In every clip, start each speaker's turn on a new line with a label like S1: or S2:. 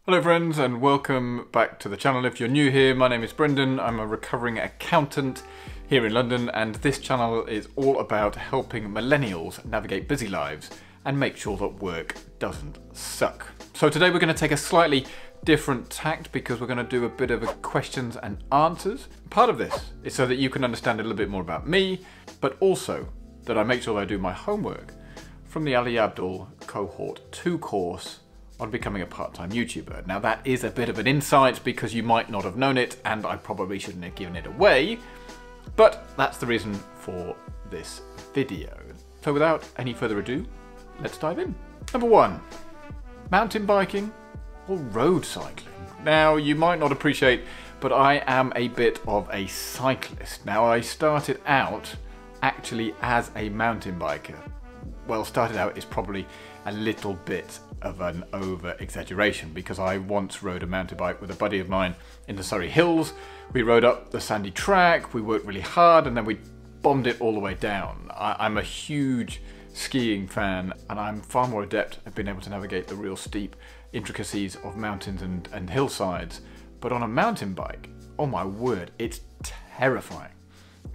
S1: Hello friends and welcome back to the channel. If you're new here, my name is Brendan. I'm a recovering accountant here in London, and this channel is all about helping millennials navigate busy lives and make sure that work doesn't suck. So today we're going to take a slightly different tact because we're going to do a bit of a questions and answers. Part of this is so that you can understand a little bit more about me, but also that I make sure that I do my homework from the Ali Abdaal Cohort 2 course on becoming a part-time YouTuber. Now that is a bit of an insight because you might not have known it and I probably shouldn't have given it away, but that's the reason for this video. So without any further ado, let's dive in. Number 1, mountain biking or road cycling? Now you might not appreciate, but I am a bit of a cyclist. Now I started out actually as a mountain biker. Well, started out is probably a little bit of an over-exaggeration because I once rode a mountain bike with a buddy of mine in the Surrey Hills. We rode up the sandy track, we worked really hard, and then we bombed it all the way down. I'm a huge skiing fan, and I'm far more adept at being able to navigate the real steep intricacies of mountains and hillsides. But on a mountain bike, oh my word, it's terrifying.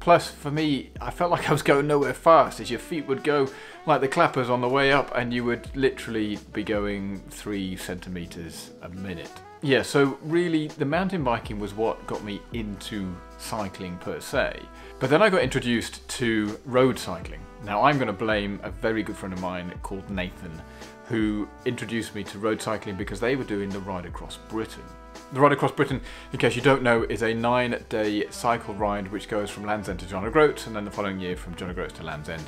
S1: Plus, for me, I felt like I was going nowhere fast, as your feet would go like the clappers on the way up and you would literally be going 3 centimeters a minute. Yeah, so really the mountain biking was what got me into cycling per se. But then I got introduced to road cycling. Now I'm going to blame a very good friend of mine called Nathan, who introduced me to road cycling because they were doing the Ride Across Britain. The Ride Across Britain, in case you don't know, is a 9-day cycle ride which goes from Land's End to John O'Groats and then the following year from John O'Groats to Land's End.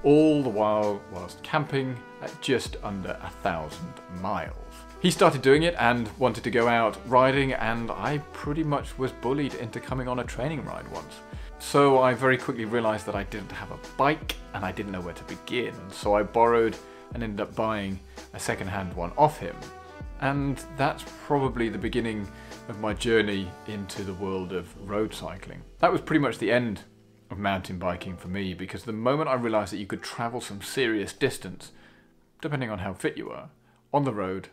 S1: All the while whilst camping at just under 1,000 miles. He started doing it and wanted to go out riding, and I pretty much was bullied into coming on a training ride once. So I very quickly realised that I didn't have a bike and I didn't know where to begin. So I borrowed and ended up buying a second-hand one off him. And that's probably the beginning of my journey into the world of road cycling. That was pretty much the end of mountain biking for me, because the moment I realised that you could travel some serious distance, depending on how fit you are, on the road,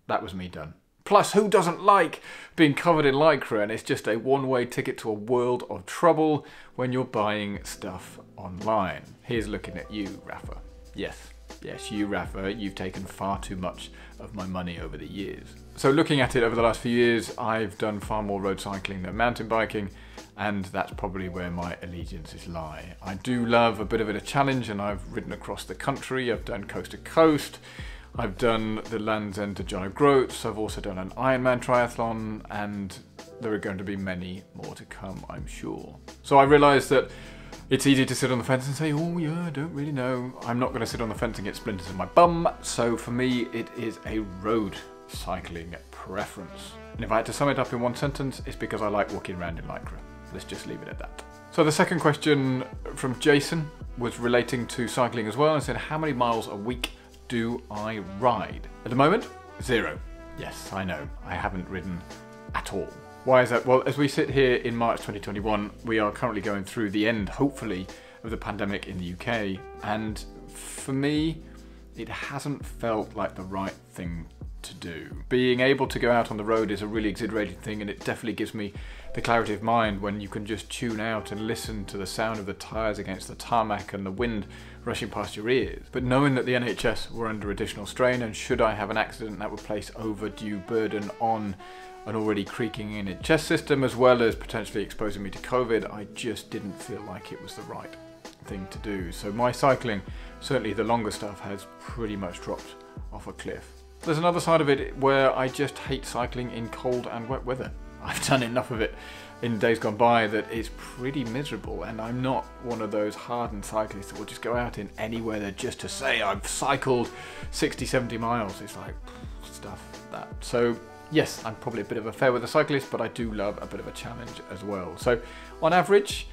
S1: that was me done. Plus, who doesn't like being covered in lycra, and it's just a one-way ticket to a world of trouble when you're buying stuff online. Here's looking at you, Rafa. Yes, you, Rafa, you've taken far too much of my money over the years. So looking at it over the last few years, I've done far more road cycling than mountain biking, and that's probably where my allegiances lie. I do love a bit of a challenge, and I've ridden across the country. I've done coast to coast. I've done the Land's End to John O'Groats. I've also done an Ironman triathlon, and there are going to be many more to come, I'm sure. So I realised that it's easy to sit on the fence and say, oh yeah, I don't really know. I'm not going to sit on the fence and get splinters in my bum. So for me, it is a road cycling preference. And if I had to sum it up in one sentence, it's because I like walking around in lycra. Let's just leave it at that. So the second question from Jason was relating to cycling as well, and said, how many miles a week do I ride? At the moment, 0. Yes, I know, I haven't ridden at all. Why is that? Well, as we sit here in March 2021, we are currently going through the end, hopefully, of the pandemic in the UK. And for me, it hasn't felt like the right thing to do. Being able to go out on the road is a really exhilarating thing, and it definitely gives me the clarity of mind when you can just tune out and listen to the sound of the tyres against the tarmac and the wind rushing past your ears. But knowing that the NHS were under additional strain, and should I have an accident, that would place overdue burden on an already creaking NHS system, as well as potentially exposing me to COVID, I just didn't feel like it was the right thing to do. So my cycling, certainly the longer stuff, has pretty much dropped off a cliff. There's another side of it where I just hate cycling in cold and wet weather. I've done enough of it in days gone by that it's pretty miserable, and I'm not one of those hardened cyclists that will just go out in any weather just to say I've cycled 60, 70 miles. It's like, stuff that. So yes, I'm probably a bit of a fair weather cyclist, but I do love a bit of a challenge as well. So on average,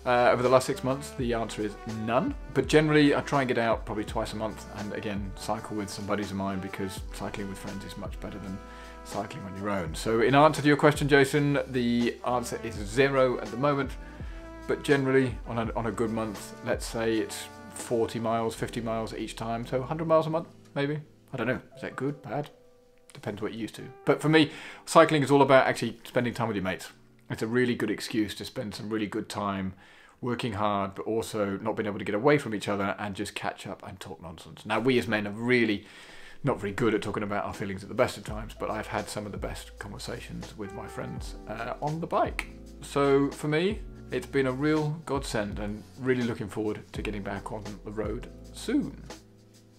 S1: over the last 6 months, the answer is none. But generally, I try and get out probably twice a month, and again, cycle with some buddies of mine, because cycling with friends is much better than cycling on your own. So in answer to your question, Jason, the answer is 0 at the moment. But generally, on a good month, let's say it's 40 miles, 50 miles each time, so 100 miles a month, maybe. I don't know. Is that good? Bad? Depends what you're used to. But for me, cycling is all about actually spending time with your mates. It's a really good excuse to spend some really good time working hard, but also not being able to get away from each other and just catch up and talk nonsense. Now, we as men are really not very good at talking about our feelings at the best of times, but I've had some of the best conversations with my friends on the bike. So for me, it's been a real godsend and really looking forward to getting back on the road soon.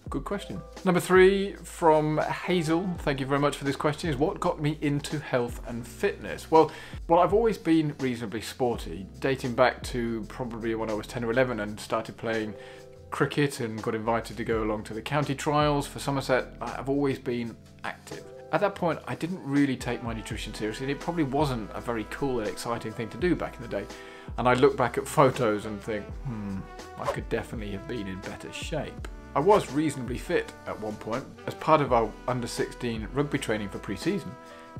S1: Good question. Number 3 from Hazel, thank you very much for this question, is what got me into health and fitness? Well, I've always been reasonably sporty, dating back to probably when I was 10 or 11 and started playing cricket and got invited to go along to the county trials for Somerset. I've always been active. At that point, I didn't really take my nutrition seriously, and it probably wasn't a very cool and exciting thing to do back in the day. And I look back at photos and think, I could definitely have been in better shape. I was reasonably fit at one point. As part of our under-16 rugby training for pre-season,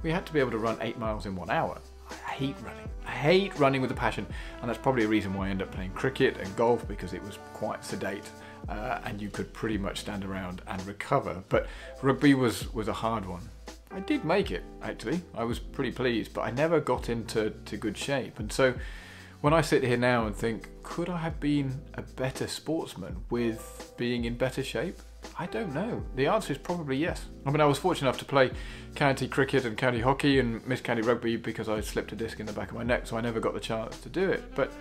S1: we had to be able to run 8 miles in 1 hour. I hate running. I hate running with a passion, and that's probably a reason why I ended up playing cricket and golf, because it was quite sedate and you could pretty much stand around and recover. But rugby was a hard one. I did make it, actually. I was pretty pleased, but I never got into good shape. And so when I sit here now and think, could I have been a better sportsman with being in better shape? I don't know. The answer is probably yes. I mean, I was fortunate enough to play county cricket and county hockey and miss county rugby because I slipped a disc in the back of my neck, so I never got the chance to do it. But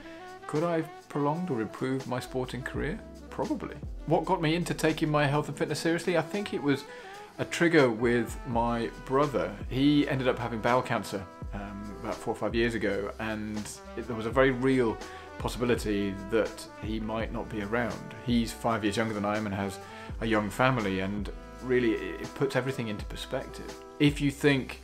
S1: could I have prolonged or improved my sporting career? Probably. What got me into taking my health and fitness seriously? I think it was a trigger with my brother. He ended up having bowel cancer about 4 or 5 years ago, and there was a very real possibility that he might not be around. He's 5 years younger than I am and has a young family, and really it puts everything into perspective. If you think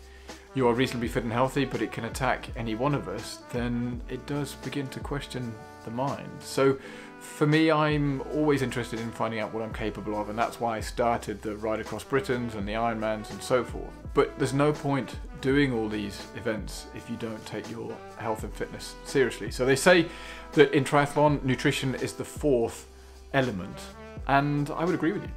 S1: you are reasonably fit and healthy, but it can attack any one of us, then it does begin to question the mind. So for me, I'm always interested in finding out what I'm capable of, and that's why I started the Ride Across Britons and the Ironmans and so forth. But there's no point doing all these events if you don't take your health and fitness seriously. So they say that in triathlon, nutrition is the 4th element, and I would agree with you.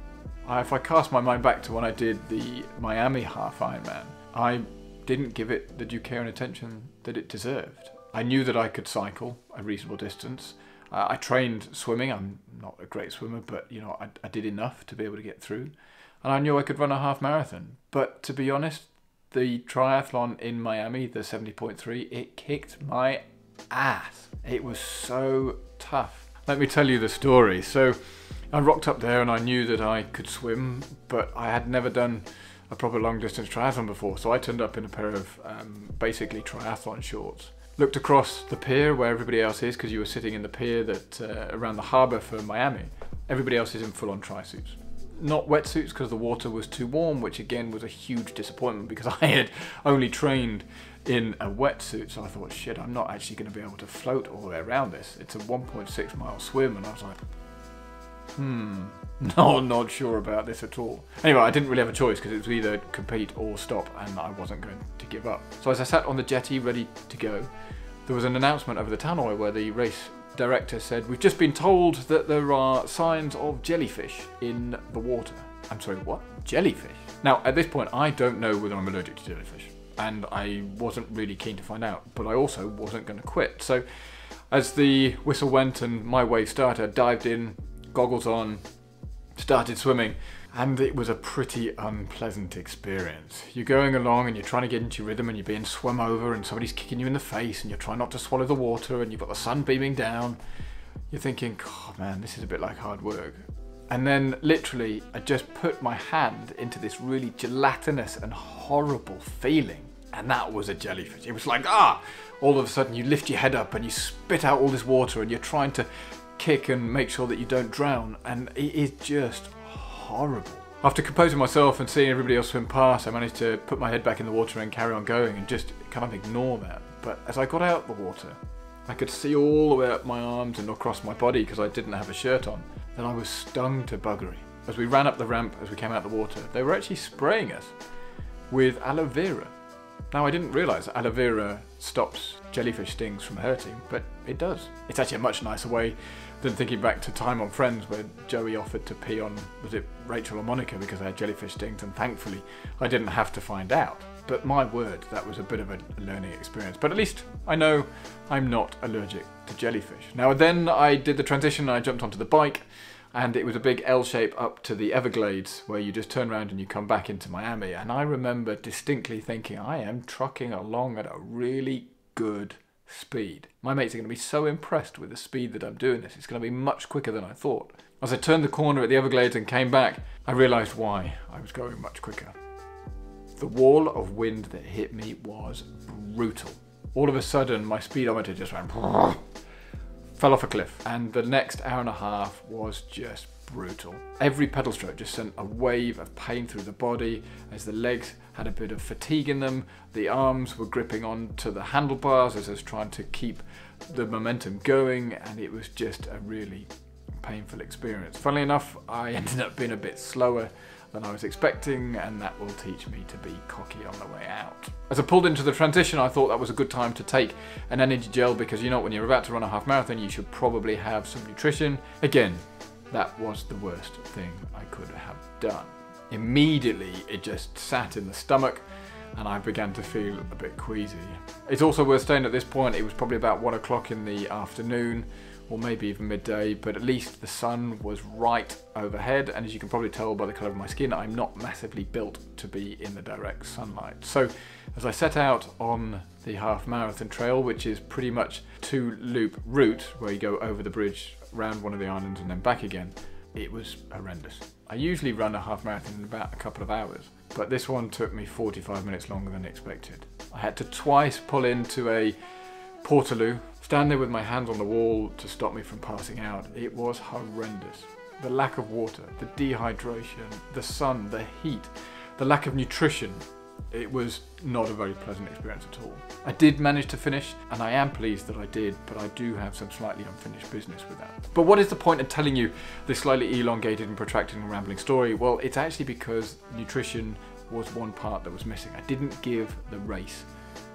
S1: If I cast my mind back to when I did the Miami half Ironman, I didn't give it the due care and attention that it deserved. I knew that I could cycle a reasonable distance. I trained swimming. I'm not a great swimmer, but you know, I did enough to be able to get through. And I knew I could run a half marathon. But to be honest, the triathlon in Miami, the 70.3, it kicked my ass. It was so tough. Let me tell you the story. So I rocked up there and I knew that I could swim, but I had never done a proper long distance triathlon before. So I turned up in a pair of basically triathlon shorts. Looked across the pier where everybody else is, because you were sitting in the pier that around the harbour for Miami. Everybody else is in full-on tri-suits. Not wetsuits because the water was too warm, which again was a huge disappointment because I had only trained in a wetsuit. So I thought, shit, I'm not actually going to be able to float all the way around this. It's a 1.6 mile swim, and I was like, no, not sure about this at all. Anyway, I didn't really have a choice because it was either compete or stop, and I wasn't going to give up. So as I sat on the jetty ready to go, there was an announcement over the tannoy where the race director said, "We've just been told that there are signs of jellyfish in the water." I'm sorry, what? Jellyfish? Now, at this point, I don't know whether I'm allergic to jellyfish, and I wasn't really keen to find out, but I also wasn't going to quit. So as the whistle went and my wave started, I dived in, goggles on, started swimming, and it was a pretty unpleasant experience. You're going along and you're trying to get into your rhythm and you're being swum over and somebody's kicking you in the face and you're trying not to swallow the water and you've got the sun beaming down. You're thinking, oh man, this is a bit like hard work. And then literally I just put my hand into this really gelatinous and horrible feeling, and that was a jellyfish. It was like, all of a sudden you lift your head up and you spit out all this water and you're trying to kick and make sure that you don't drown, and it is just horrible. After composing myself and seeing everybody else swim past, I managed to put my head back in the water and carry on going and just kind of ignore that. But as I got out the water, I could see all the way up my arms and across my body because I didn't have a shirt on. Then I was stung to buggery. As we ran up the ramp, as we came out the water, they were actually spraying us with aloe vera. Now, I didn't realise aloe vera stops jellyfish stings from hurting, but it does. It's actually a much nicer way than thinking back to Time on Friends where Joey offered to pee on, was it Rachel or Monica, because they had jellyfish stings, and thankfully I didn't have to find out. But my word, that was a bit of a learning experience. But at least I know I'm not allergic to jellyfish. Now then I did the transition, I jumped onto the bike, and it was a big L shape up to the Everglades where you just turn around and you come back into Miami. And I remember distinctly thinking, I am trucking along at a really good speed. My mates are going to be so impressed with the speed that I'm doing this. It's going to be much quicker than I thought. As I turned the corner at the Everglades and came back, I realised why I was going much quicker. The wall of wind that hit me was brutal. All of a sudden, my speedometer just went fell off a cliff, and the next hour and a half was just brutal. Every pedal stroke just sent a wave of pain through the body as the legs had a bit of fatigue in them. The arms were gripping onto the handlebars as I was trying to keep the momentum going, and it was just a really painful experience. Funnily enough, I ended up being a bit slower than I was expecting, and that will teach me to be cocky on the way out. As I pulled into the transition, I thought that was a good time to take an energy gel, because you know when you're about to run a half marathon you should probably have some nutrition. Again, that was the worst thing I could have done. Immediately it just sat in the stomach and I began to feel a bit queasy. It's also worth saying at this point it was probably about 1 o'clock in the afternoon, or maybe even midday, but at least the sun was right overhead, and as you can probably tell by the colour of my skin, I'm not massively built to be in the direct sunlight. So as I set out on the half marathon trail, which is pretty much 2-loop route where you go over the bridge, round one of the islands and then back again, it was horrendous. I usually run a half marathon in about a couple of hours, but this one took me 45 minutes longer than expected. I had to twice pull into a portaloo, stand there with my hands on the wall to stop me from passing out. It was horrendous. The lack of water, the dehydration, the sun, the heat, the lack of nutrition. It was not a very pleasant experience at all. I did manage to finish, and I am pleased that I did, but I do have some slightly unfinished business with that. But what is the point of telling you this slightly elongated and protracted and rambling story? Well, it's actually because nutrition was one part that was missing. I didn't give the race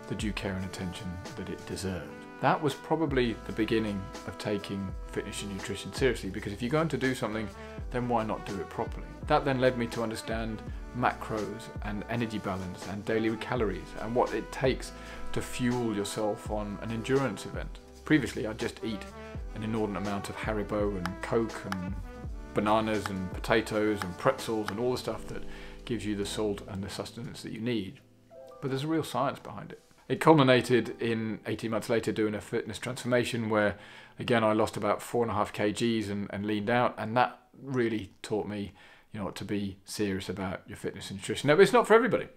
S1: the due care and attention that it deserved. That was probably the beginning of taking fitness and nutrition seriously, because if you're going to do something, then why not do it properly? That then led me to understand macros and energy balance and daily calories and what it takes to fuel yourself on an endurance event. Previously, I'd just eat an inordinate amount of Haribo and Coke and bananas and potatoes and pretzels and all the stuff that gives you the salt and the sustenance that you need. But there's a real science behind it. It culminated in 18 months later doing a fitness transformation where, again, I lost about 4.5 kgs and leaned out, and that really taught me, to be serious about your fitness and nutrition. No, but it's not for everybody.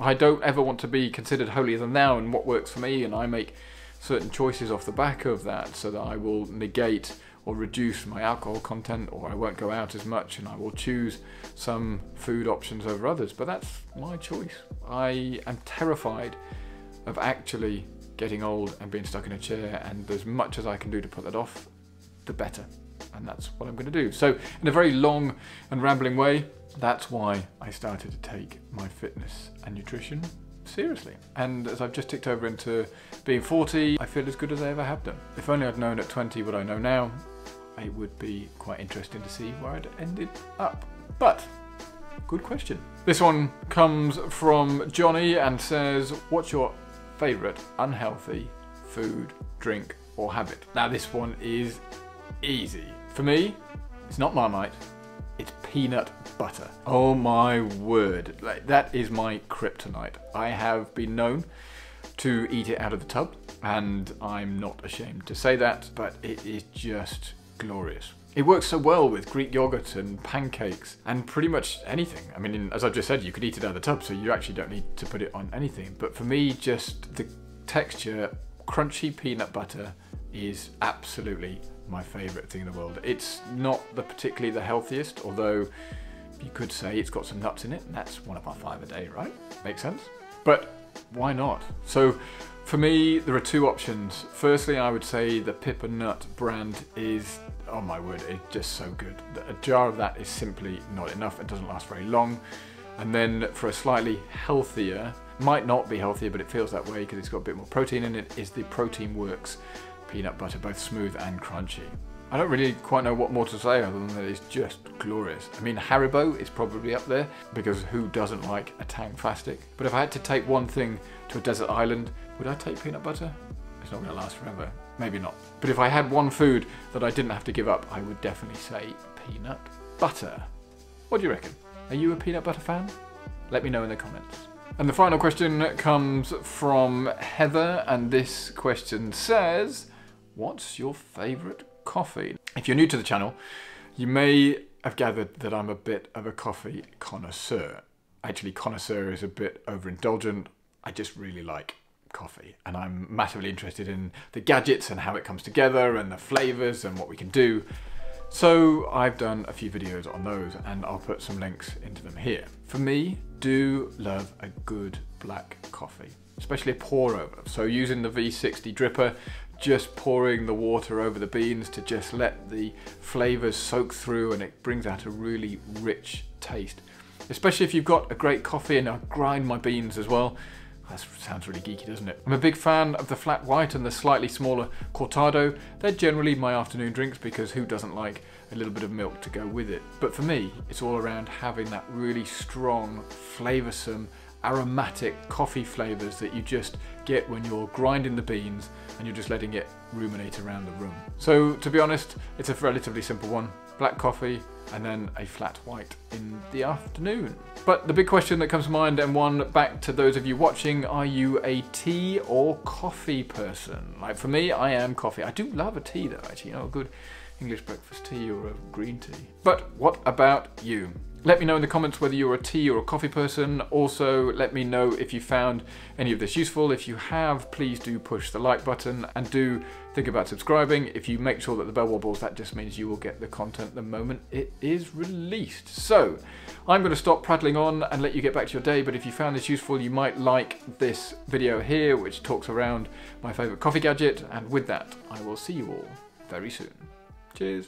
S1: I don't ever want to be considered holier than thou in what works for me, and I make certain choices off the back of that so that I will negate or reduce my alcohol content, or I won't go out as much, and I will choose some food options over others, but that's my choice. I am terrified of actually getting old and being stuck in a chair, and as much as I can do to put that off, the better. And that's what I'm going to do. So in a very long and rambling way, that's why I started to take my fitness and nutrition seriously. And as I've just ticked over into being 40, I feel as good as I ever have done. If only I'd known at 20 what I know now, it would be quite interesting to see where I'd ended up. But good question. This one comes from Johnny and says, what's your favourite unhealthy food, drink or habit? Now this one is easy. For me, it's not Marmite, it's peanut butter. Oh my word, that is my kryptonite. I have been known to eat it out of the tub, and I'm not ashamed to say that, but it is just glorious. It works so well with Greek yogurt and pancakes and pretty much anything. I mean, as I've just said, you could eat it out of the tub, so you actually don't need to put it on anything. But for me, just the texture, crunchy peanut butter is absolutely my favourite thing in the world. It's not particularly the healthiest, although you could say it's got some nuts in it, and that's 1 of our 5 a day, right? Makes sense? But why not? So for me, there are 2 options. Firstly, I would say the Pip and Nut brand is, oh my word, it's just so good. A jar of that is simply not enough. It doesn't last very long. And then for a slightly healthier, might not be healthier, but it feels that way because it's got a bit more protein in it, is the Protein Works peanut butter, both smooth and crunchy. I don't really quite know what more to say other than that it's just glorious. I mean, Haribo is probably up there because who doesn't like a Tang Plastic? But if I had to take one thing to a desert island, would I take peanut butter? It's not going to last forever. Maybe not. But if I had one food that I didn't have to give up, I would definitely say peanut butter. What do you reckon? Are you a peanut butter fan? Let me know in the comments. And the final question comes from Heather, and this question says, what's your favourite coffee? If you're new to the channel, you may have gathered that I'm a bit of a coffee connoisseur. Actually, connoisseur is a bit overindulgent. I just really like coffee, and I'm massively interested in the gadgets and how it comes together and the flavours and what we can do. So I've done a few videos on those, and I'll put some links into them here. For me, do love a good black coffee, especially a pour over. So using the V60 dripper, just pouring the water over the beans to just let the flavours soak through, and it brings out a really rich taste. Especially if you've got a great coffee, and I grind my beans as well. That sounds really geeky, doesn't it? I'm a big fan of the flat white and the slightly smaller cortado. They're generally my afternoon drinks because who doesn't like a little bit of milk to go with it? But for me, it's all around having that really strong, flavoursome, aromatic coffee flavours that you just get when you're grinding the beans and you're just letting it ruminate around the room. So to be honest, it's a relatively simple one. Black coffee and then a flat white in the afternoon. But the big question that comes to mind, and one back to those of you watching, are you a tea or coffee person? Like for me, I am coffee. I do love a tea though, actually, you know, a good English breakfast tea or a green tea. But what about you? Let me know in the comments whether you're a tea or a coffee person. Also, let me know if you found any of this useful. If you have, please do push the like button, and do think about subscribing. If you make sure that the bell wobbles, that just means you will get the content the moment it is released. So I'm going to stop prattling on and let you get back to your day. But if you found this useful, you might like this video here, which talks around my favorite coffee gadget. And with that, I will see you all very soon. Cheers.